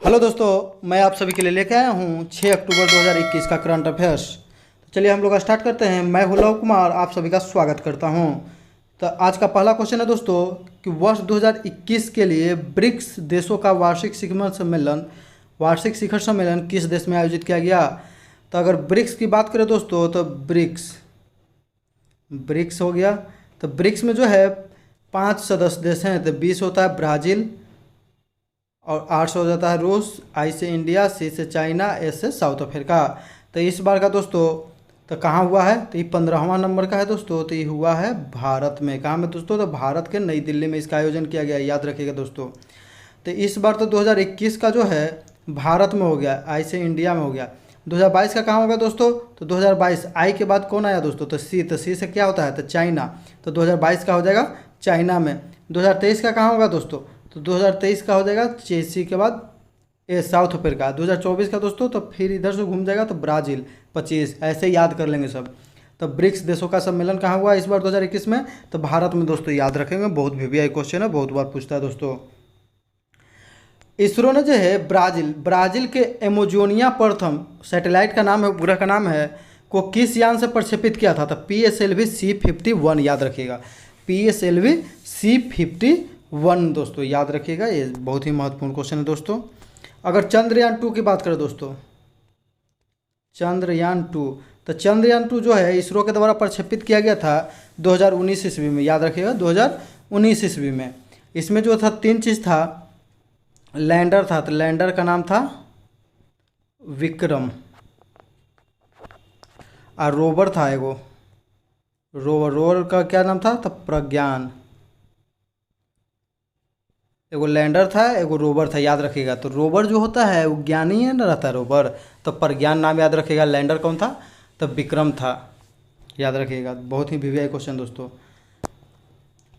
Hello दोस्तों, मैं आप सभी के लिए लेके आया हूँ 6 अक्टूबर 2021 का करंट अफेयर्स। तो चलिए हम लोग स्टार्ट करते हैं। मैं हूँ लव कुमार, आप सभी का स्वागत करता हूँ। तो आज का पहला क्वेश्चन है दोस्तों कि वर्ष 2021 के लिए ब्रिक्स देशों का वार्षिक शिखर सम्मेलन किस देश में आयोजित किया गया। तो अगर ब्रिक्स की बात करें दोस्तों तो ब्रिक्स हो गया। तो ब्रिक्स में जो है 5 सदस्य देश हैं। तो 20 होता है ब्राज़ील, और 8 से हो जाता है रूस, आई से इंडिया, सी से चाइना, एस से साउथ अफ्रीका। तो इस बार का दोस्तों तो कहाँ हुआ है, तो ये 15वां नंबर का है दोस्तों। तो ये हुआ है भारत में। कहाँ में दोस्तों, तो भारत के नई दिल्ली में इसका आयोजन किया गया, याद रखिएगा दोस्तों। तो इस बार तो 2021 का जो है भारत में हो गया, आई से इंडिया में हो गया। 2022 का कहाँ होगा दोस्तों, तो 2022 आई के बाद कौन आया दोस्तों, तो सी से क्या होता है, तो चाइना। तो 2022 का हो जाएगा चाइना में। 2023 का कहाँ होगा दोस्तों, तो 2023 का हो जाएगा सी के बाद साउथ अफ्रीका। 2024 का दोस्तों तो फिर इधर से घूम जाएगा तो ब्राज़ील 25, ऐसे याद कर लेंगे सब। तो ब्रिक्स देशों का सम्मेलन कहाँ हुआ इस बार 2021 में, तो भारत में दोस्तों, याद रखेंगे। बहुत वीवीआई क्वेश्चन है, बहुत बार पूछता है दोस्तों। इसरो ने जो है ब्राज़ील के एमोजोनिया प्रथम सैटेलाइट का नाम है, उपग्रह का नाम है, को किस यान से प्रक्षेपित किया था, तो PSLV C51, याद रखिएगा। PSLV C51 दोस्तों, याद रखिएगा। ये बहुत ही महत्वपूर्ण क्वेश्चन है दोस्तों। अगर चंद्रयान 2 की बात करें दोस्तों, चंद्रयान 2, तो चंद्रयान 2 जो है इसरो के द्वारा प्रक्षेपित किया गया था 2019 ईस्वी में, याद रखिएगा 2019 ईस्वी में। इसमें जो था 3 चीज़ था। लैंडर था, तो लैंडर का नाम था विक्रम, और रोवर था एगो, रोवर का क्या नाम था, तो प्रज्ञान। एगो लैंडर था, एगो रोवर था, याद रखिएगा। तो रोवर जो होता है वो ज्ञानी है ना, रहता है रोवर। तो प्रज्ञान नाम याद रखिएगा। लैंडर कौन था, तो विक्रम था, याद रखिएगा। बहुत ही वीवीआई क्वेश्चन दोस्तों।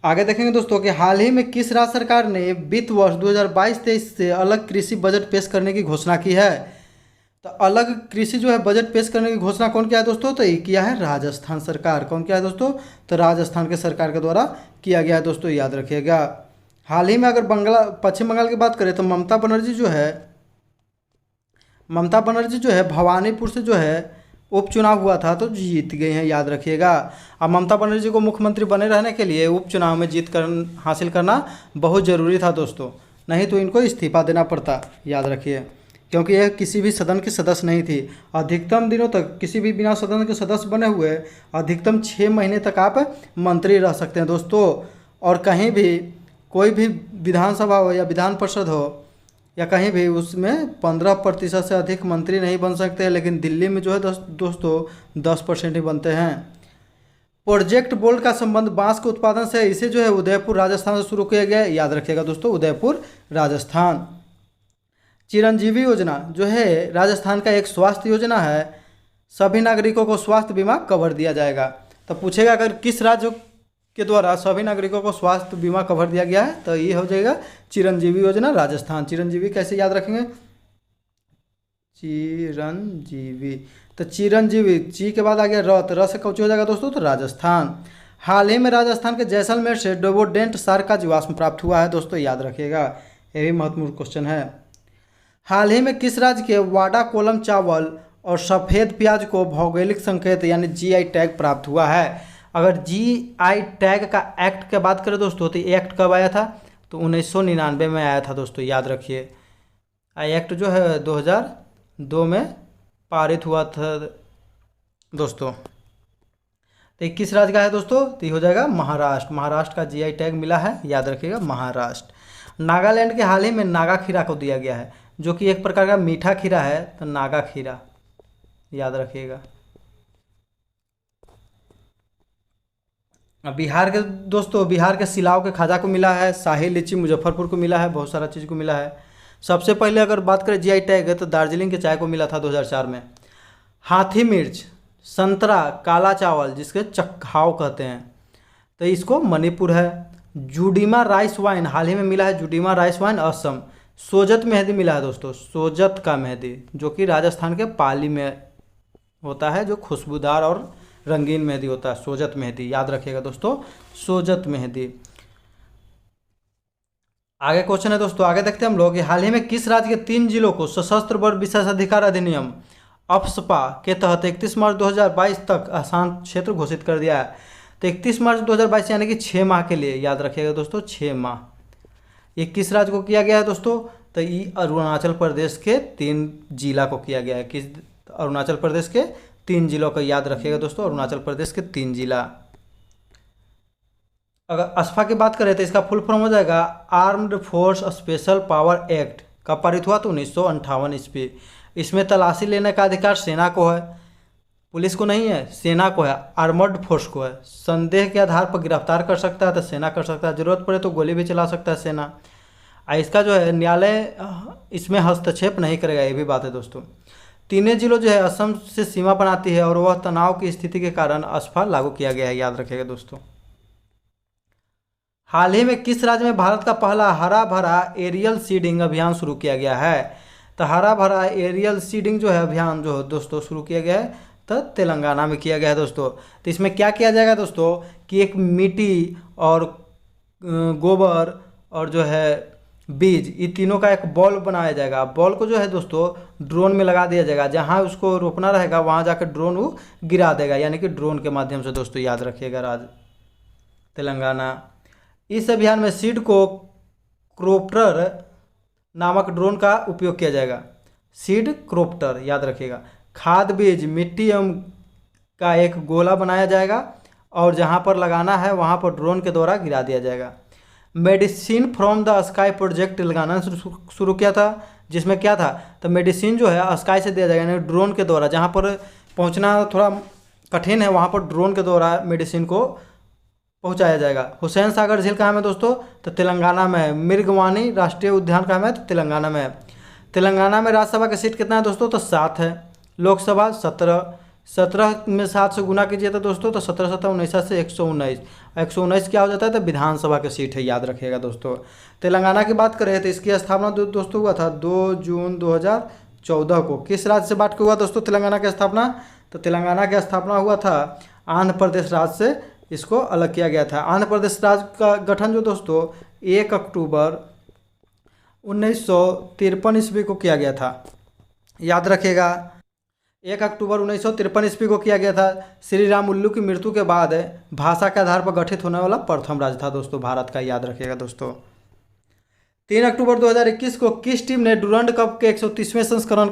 आगे देखेंगे दोस्तों कि हाल ही में किस राज्य सरकार ने वित्त वर्ष 2022-23 से अलग कृषि बजट पेश करने की घोषणा की है। तो अलग कृषि जो है बजट पेश करने की घोषणा कौन किया है दोस्तों, तो ये किया है राजस्थान सरकार। कौन किया है दोस्तों, तो राजस्थान के सरकार के द्वारा किया गया है दोस्तों, याद रखिएगा। हाल ही में अगर पश्चिम बंगाल की बात करें तो ममता बनर्जी जो है भवानीपुर से जो है उपचुनाव हुआ था, तो जीत गई हैं, याद रखिएगा। अब ममता बनर्जी को मुख्यमंत्री बने रहने के लिए उपचुनाव में हासिल करना बहुत ज़रूरी था दोस्तों, नहीं तो इनको इस्तीफा देना पड़ता, याद रखिए। क्योंकि यह किसी भी सदन की सदस्य नहीं थी। अधिकतम दिनों तक किसी भी बिना सदन के सदस्य बने हुए अधिकतम 6 महीने तक आप मंत्री रह सकते हैं दोस्तों। और कहीं भी कोई भी विधानसभा हो या विधान परिषद हो या कहीं भी, उसमें 15% से अधिक मंत्री नहीं बन सकते हैं। लेकिन दिल्ली में जो है दोस्तों 10% ही बनते हैं। प्रोजेक्ट बोल्ट का संबंध बांस के उत्पादन से, इसे जो है उदयपुर राजस्थान से शुरू किया गया है, याद रखिएगा दोस्तों, उदयपुर राजस्थान। चिरंजीवी योजना जो है राजस्थान का एक स्वास्थ्य योजना है। सभी नागरिकों को स्वास्थ्य बीमा कवर दिया जाएगा। तो पूछेगा अगर किस राज्य के द्वारा सभी नागरिकों को स्वास्थ्य बीमा कवर दिया गया है, तो ये हो जाएगा चिरंजीवी योजना, राजस्थान। चिरंजीवी कैसे याद रखेंगे, चिरंजीवी। तो चिरंजीवी, ची के बाद आ गया र, तो र से कौची हो जाएगा दोस्तों, तो राजस्थान। हाल ही में राजस्थान के जैसलमेर से डोबोडेंट सार्क का जीवाश्म प्राप्त हुआ है दोस्तों, याद रखिएगा। ये भी महत्वपूर्ण क्वेश्चन है। हाल ही में किस राज्य के वाडा कोलम चावल और सफ़ेद प्याज को भौगोलिक संकेत यानी GI टैग प्राप्त हुआ है। अगर GI टैग का एक्ट की बात करें दोस्तों, तो एक्ट कब आया था, तो 1999 में आया था दोस्तों, याद रखिए। एक्ट जो है 2002 में पारित हुआ था दोस्तों। तो 21 राज्य का है दोस्तों, तो ये हो जाएगा महाराष्ट्र का GI टैग मिला है, याद रखिएगा, महाराष्ट्र। नागालैंड के हाल ही में नागा खीरा को दिया गया है, जो कि एक प्रकार का मीठा खीरा है, तो नागा खीरा, याद रखिएगा। बिहार के दोस्तों, बिहार के सिलाव के खाजा को मिला है, शाही लीची मुजफ्फरपुर को मिला है, बहुत सारा चीज़ को मिला है। सबसे पहले अगर बात करें GI टैग है, तो दार्जिलिंग के चाय को मिला था 2004 में। हाथी मिर्च, संतरा, काला चावल जिसके चक्खाव कहते हैं, तो इसको मणिपुर है। जुडीमा राइस वाइन हाल ही में मिला है, जुडीमा राइस वाइन असम। सोजत मेहंदी मिला है दोस्तों, सोजत का मेहंदी, जो कि राजस्थान के पाली में होता है, जो खुशबूदार और रंगीन मेहंदी होता है, सोजत मेहंदी, याद रखिएगा दोस्तों, सोजत मेहंदी। आगे क्वेश्चन है दोस्तों, आगे देखते हैं हम लोग कि हाल ही में किस राज्य के 3 जिलों को सशस्त्र बल विशेषाधिकार अधिनियम अफ्स्पा के तहत 31 मार्च 2022 तक अशांत क्षेत्र घोषित कर दिया है। तो 31 मार्च 2022 यानी कि 6 माह के लिए, याद रखिएगा दोस्तों 6 माह। ये किस राज्य को किया गया है दोस्तों? तो ये अरुणाचल प्रदेश के 3 जिला को किया गया है। किस? अरुणाचल प्रदेश के 3 जिलों को याद रखिएगा दोस्तों, अरुणाचल प्रदेश के 3 जिला। अगर अस्फा की बात करें तो इसका फुल फॉर्म हो जाएगा armed force special power act. कब पारित हुआ? तो 1958 ईस्वी। इसमें तलाशी लेने का अधिकार सेना को है, पुलिस को नहीं है, सेना को है, आर्मर्ड फोर्स को है। संदेह के आधार पर गिरफ्तार कर सकता है तो सेना कर सकता है, जरूरत पड़े तो गोली भी चला सकता है सेना। इसका जो है न्यायालय इसमें हस्तक्षेप नहीं करेगा, ये भी बात है दोस्तों। तीनों जिलों जो है असम से सीमा बनाती है और वह तनाव की स्थिति के कारण अस्फा लागू किया गया है, याद रखिएगा दोस्तों। हाल ही में किस राज्य में भारत का पहला हरा भरा एरियल सीडिंग अभियान शुरू किया गया है? तो हरा भरा एरियल सीडिंग जो है अभियान जो दोस्तों शुरू किया गया है तो तेलंगाना में किया गया है दोस्तों। तो इसमें क्या किया जाएगा दोस्तों कि एक मिट्टी और गोबर और जो है बीज, ये तीनों का एक बॉल बनाया जाएगा। बॉल को जो है दोस्तों ड्रोन में लगा दिया जाएगा, जहाँ उसको रोपना रहेगा वहाँ जाकर ड्रोन वो गिरा देगा, यानी कि ड्रोन के माध्यम से दोस्तों, याद रखिएगा राज्य तेलंगाना। इस अभियान में सीड को क्रोप्टर नामक ड्रोन का उपयोग किया जाएगा। सीड क्रोप्टर याद रखिएगा। खाद बीज मिट्टी एवं का एक गोला बनाया जाएगा और जहाँ पर लगाना है वहाँ पर ड्रोन के द्वारा गिरा दिया जाएगा। Medicine from the sky project Telangana ने शुरू किया था, जिसमें क्या था? तो मेडिसिन जो है स्काई से दिया जाएगा, यानी ड्रोन के द्वारा। जहाँ पर पहुँचना थोड़ा कठिन है वहाँ पर ड्रोन के द्वारा मेडिसिन को पहुंचाया जाएगा। हुसैन सागर झील कहाँ में दोस्तों? तो तेलंगाना में है। मिर्गवानी राष्ट्रीय उद्यान कहाँ में है? तो तेलंगाना में है। तेलंगाना में राज्यसभा का सीट कितना है दोस्तों? तो 7 है। लोकसभा 17 में 7 से गुना कीजिए तो दोस्तों तो 17 17 19 से 119। 119 क्या हो जाता है? तो विधानसभा की सीट है, याद रखिएगा दोस्तों। तेलंगाना की बात करें तो इसकी स्थापना दोस्तों हुआ था 2 जून 2014 को। किस राज्य से बांट के हुआ दोस्तों तेलंगाना की स्थापना? तो तेलंगाना की स्थापना हुआ था आंध्र प्रदेश राज्य से, इसको अलग किया गया था। आंध्र प्रदेश राज्य का गठन जो दोस्तों 1 अक्टूबर 1953 ईस्वी को किया गया था, याद रखिएगा। 1 अक्टूबर 1953 ईस्वी को किया गया था। श्री राम उल्लू की मृत्यु के बाद भाषा के आधार पर गठित होने वाला प्रथम राज्य था दोस्तों भारत का, याद रखिएगा दोस्तों। 3 अक्टूबर 2021 को किस टीम ने डुरंड कप के 130वें संस्करण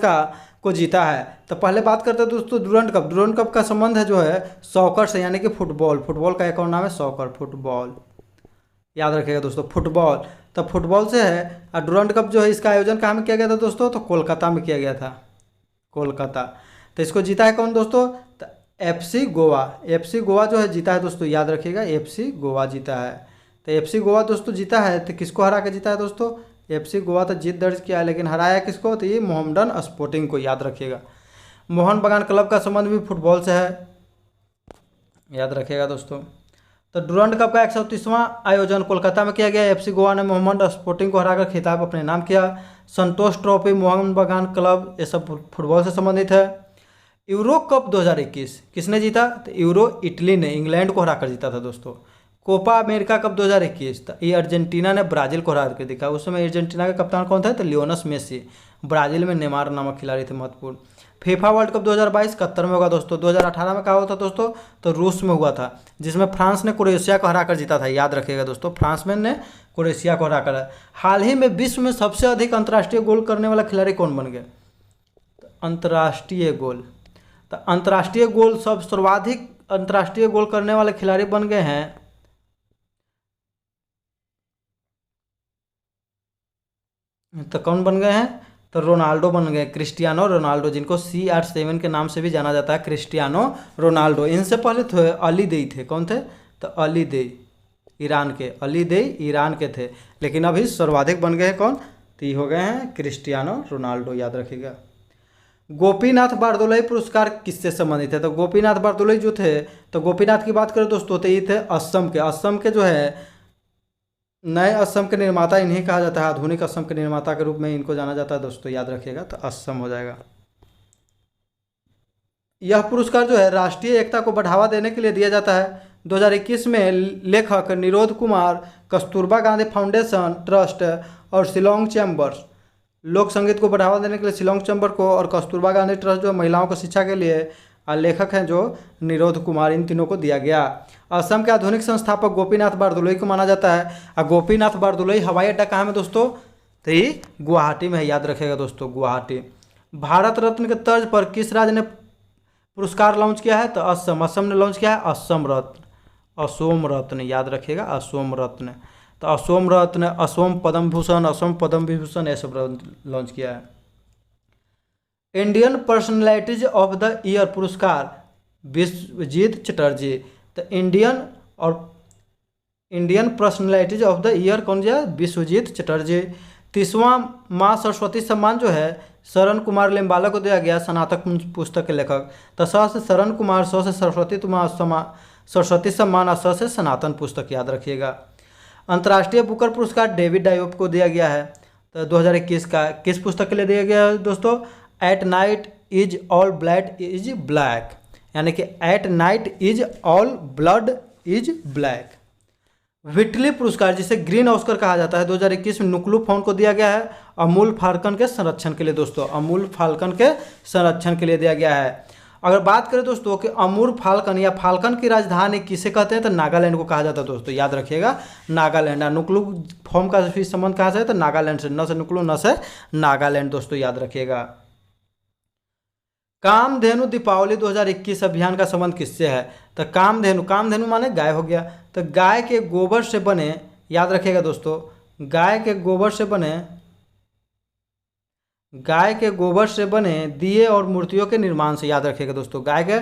को जीता है? तो पहले बात करते हैं दोस्तों डुरंड कप। डुरंड कप का संबंध है जो है सॉकर से, यानी कि फुटबॉल। फुटबॉल का एक और नाम है सॉकर, फुटबॉल, याद रखिएगा दोस्तों फुटबॉल। तो फुटबॉल से है। और डुरंड कप जो है इसका आयोजन कहाँ में किया गया था दोस्तों? तो कोलकाता में किया गया था, कोलकाता। तो इसको जीता है कौन दोस्तों? तो FC गोवा। FC गोवा जो है जीता है दोस्तों, याद रखिएगा FC गोवा जीता है। तो FC गोवा दोस्तों जीता है। तो किसको हरा के जीता है दोस्तों? FC गोवा तो जीत दर्ज किया है, लेकिन हराया किसको? तो ये मोहम्मडन स्पोर्टिंग को, याद रखिएगा। मोहन बगान क्लब का संबंध भी फुटबॉल से है, याद रखिएगा दोस्तों। तो डुरंड कप का 130वां आयोजन कोलकाता में किया गया। FC गोवा ने मोहम्मद स्पोर्टिंग को हराकर खिताब अपने नाम किया। संतोष ट्रॉफी, मोहन बगान क्लब, ये सब फुटबॉल से संबंधित है। यूरो कप 2021 किसने जीता? तो यूरो इटली ने इंग्लैंड को हराकर जीता था दोस्तों। कोपा अमेरिका कप 2021, तो ये अर्जेंटीना ने ब्राजील को हरा कर दिखा। उस समय अर्जेंटीना का कप्तान कौन था? तो लियोनस मेसी। ब्राजील में नेमार नामक खिलाड़ी थे महत्वपूर्ण। फीफा वर्ल्ड कप 2022 कतर में होगा दोस्तों। 2018 में कहा हुआ था दोस्तों? तो रूस में हुआ था, जिसमें फ्रांस ने क्रोएशिया को हराकर जीता था, याद रखिएगा दोस्तों। फ्रांस में ने क्रोएशिया को हराकर। हाल ही में विश्व में सबसे अधिक अंतर्राष्ट्रीय गोल करने वाला खिलाड़ी कौन बन गया? अंतर्राष्ट्रीय गोल, तो अंतर्राष्ट्रीय गोल सब सर्वाधिक अंतर्राष्ट्रीय गोल करने वाले खिलाड़ी बन गए हैं। तो कौन बन गए हैं? तो रोनाल्डो बन गए, क्रिस्टियानो रोनाल्डो, जिनको CR7 के नाम से भी जाना जाता है, क्रिस्टियानो रोनाल्डो। इनसे पहले थे अली देई थे। कौन थे? तो अली देई, ईरान के। अली देई ईरान के थे, लेकिन अभी सर्वाधिक बन गए हैं कौन? तो ये हो गए हैं क्रिस्टियानो रोनाल्डो, याद रखिएगा। गोपीनाथ बारदोलाई पुरस्कार किससे संबंधित है? तो गोपीनाथ बारदोलाई जो थे, तो गोपीनाथ की बात करें दोस्तों तो ये थे असम के। असम के जो है नए असम के निर्माता इन्हें कहा जाता है। आधुनिक असम के निर्माता के रूप में इनको जाना जाता है दोस्तों, याद रखिएगा। तो असम हो जाएगा। यह पुरस्कार जो है राष्ट्रीय एकता को बढ़ावा देने के लिए दिया जाता है। 2021 में लेखक निरोध कुमार कस्तूरबा गांधी फाउंडेशन ट्रस्ट और शिलोंग चैम्बर्स, लोक संगीत को बढ़ावा देने के लिए शिलोंग चैम्बर को, और कस्तूरबा गांधी ट्रस्ट जो महिलाओं को शिक्षा के लिए लेखक हैं जो निरोध कुमार, इन तीनों को दिया गया। असम के आधुनिक संस्थापक गोपीनाथ बारदोलोई को माना जाता है। और गोपीनाथ बारदोलोई हवाई अड्डा कहाँ में दोस्तों? तो ये गुवाहाटी में है, याद रखिएगा दोस्तों, गुवाहाटी। भारत रत्न के तर्ज पर किस राज्य ने पुरस्कार लॉन्च किया है? तो असम, असम ने लॉन्च किया है असम रत्न, असोम रत्न, याद रखिएगा असोम रत्न। तो असोम रत्न, असोम पद्म भूषण, असम पद्म विभूषण, ऐसे लॉन्च किया है। Indian personalities of the year पुरस्कार विश्वजीत चटर्जी। तो Indian personalities of the year कौन दिया? विश्वजीत चटर्जी। 30वां माँ सरस्वती सम्मान जो है शरण कुमार लिम्बाला को दिया गया, स्नातक पुस्तक के लेखक। तो स से शरण कुमार, स से सरस्वती सम्मान, और स से सनातन पुस्तक, याद रखिएगा। अंतर्राष्ट्रीय बुकर पुरस्कार डेविड डायोप को दिया गया है। तो 2021 का किस पुस्तक के लिए दिया गया है दोस्तों? At night is all blood is black, यानी कि at night is all blood is black. विटली पुरस्कार जिसे ग्रीन ऑस्कर कहा जाता है 2021 में नुकलू फोन को दिया गया है अमूल फाल्कन के संरक्षण के लिए दोस्तों, अमूल फाल्कन के संरक्षण के लिए दिया गया है। अगर बात करें दोस्तों कि अमूल फाल्कन या फाल्कन की राजधानी किसे कहते हैं? तो नागालैंड को कहा जाता है दोस्तों, याद रखिएगा नागालैंड। नुकलू फोम का भी संबंध कहाँ से है? तो नागालैंड से, न से नुकलू न से नागालैंड दोस्तों, याद रखिएगा। कामधेनु दीपावली 2021 अभियान का संबंध किससे है? तो कामधेनु, कामधेनु माने गाय हो गया। तो गाय के गोबर से बने, याद रखिएगा दोस्तों, गाय के गोबर से बने दिए और मूर्तियों के निर्माण से, याद रखिएगा दोस्तों, गाय के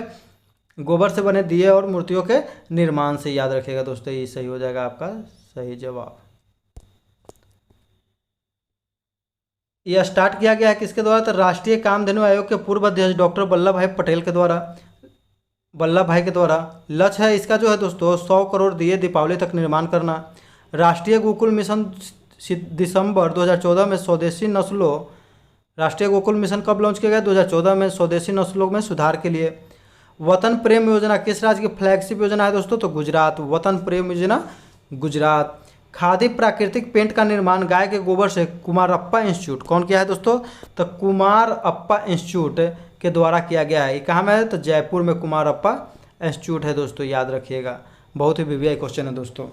गोबर से बने दिए और मूर्तियों के निर्माण से, याद रखिएगा दोस्तों, ये सही हो जाएगा आपका सही जवाब। यह स्टार्ट किया गया है किसके द्वारा? तो राष्ट्रीय कामधेनु आयोग के पूर्व अध्यक्ष डॉक्टर वल्लभ भाई पटेल के द्वारा, वल्लभ भाई के द्वारा। लक्ष्य है इसका जो है दोस्तों 100 करोड़ दिए दीपावली तक निर्माण करना। राष्ट्रीय गोकुल मिशन दिसंबर 2014 में स्वदेशी नस्लों, राष्ट्रीय गोकुल मिशन कब लॉन्च किया गया? 2014 में, स्वदेशी नस्लों में सुधार के लिए। वतन प्रेम योजना किस राज्य की फ्लैगशिप योजना है दोस्तों? तो गुजरात, वतन प्रेम योजना गुजरात। खादी प्राकृतिक पेंट का निर्माण गाय के गोबर से कुमारप्पा इंस्टीट्यूट, कौन किया है दोस्तों? तो कुमारप्पा इंस्टीट्यूट के द्वारा किया गया है। ये कहाँ में है? तो जयपुर में कुमारप्पा इंस्टीट्यूट है दोस्तों, याद रखिएगा। बहुत ही वीवीआई क्वेश्चन है दोस्तों।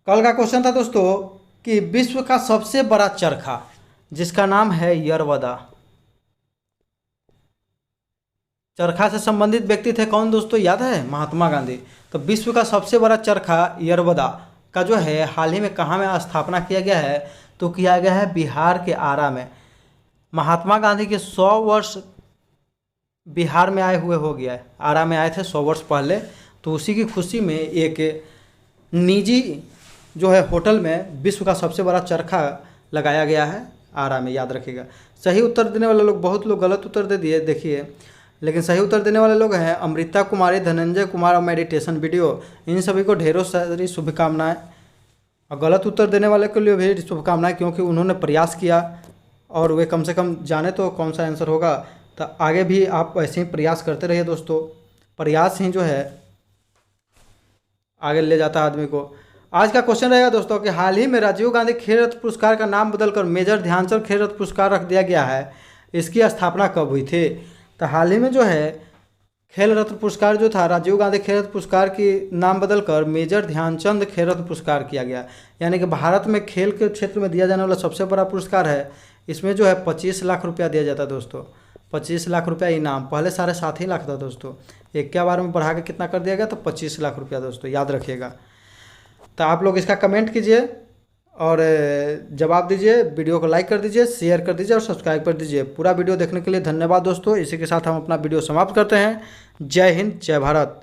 कल का क्वेश्चन था दोस्तों कि विश्व का सबसे बड़ा चरखा जिसका नाम है यरवदा, चरखा से संबंधित व्यक्ति थे कौन दोस्तों? याद है? महात्मा गांधी। तो विश्व का सबसे बड़ा चरखा यरवदा का जो है हाल ही में कहाँ में स्थापना किया गया है? तो किया गया है बिहार के आरा में। महात्मा गांधी के 100 वर्ष बिहार में आए हुए हो गया है, आरा में आए थे 100 वर्ष पहले। तो उसी की खुशी में एक निजी जो है होटल में विश्व का सबसे बड़ा चरखा लगाया गया है आरा में, याद रखिएगा। सही उत्तर देने वाले लोग, बहुत लोग गलत उत्तर दे दिए देखिए, लेकिन सही उत्तर देने वाले लोग हैं अमृता कुमारी, धनंजय कुमार और मेडिटेशन वीडियो। इन सभी को ढेरों सारी शुभकामनाएं। और गलत उत्तर देने वाले के लिए भी शुभकामनाएं, क्योंकि उन्होंने प्रयास किया और वे कम से कम जाने तो कौन सा आंसर होगा। तो आगे भी आप ऐसे ही प्रयास करते रहिए दोस्तों, प्रयास ही जो है आगे ले जाता है आदमी को। आज का क्वेश्चन रहेगा दोस्तों कि हाल ही में राजीव गांधी खेल रत्न पुरस्कार का नाम बदलकर मेजर ध्यानचंद खेल रत्न पुरस्कार रख दिया गया है, इसकी स्थापना कब हुई थी? तो हाल ही में जो है खेल रत्न पुरस्कार जो था राजीव गांधी खेल रत्न पुरस्कार की नाम बदलकर मेजर ध्यानचंद खेल रत्न पुरस्कार किया गया, यानी कि भारत में खेल के क्षेत्र में दिया जाने वाला सबसे बड़ा पुरस्कार है। इसमें जो है 25 लाख रुपया दिया जाता है दोस्तों, 25 लाख रुपया इनाम। पहले 7.5 लाख था दोस्तों, एक के बार में बढ़ा के कितना कर दिया गया? तो 25 लाख रुपया दोस्तों, याद रखिएगा। तो आप लोग इसका कमेंट कीजिए और जवाब दीजिए, वीडियो को लाइक कर दीजिए, शेयर कर दीजिए और सब्सक्राइब कर दीजिए। पूरा वीडियो देखने के लिए धन्यवाद दोस्तों। इसी के साथ हम अपना वीडियो समाप्त करते हैं। जय हिंद, जय भारत।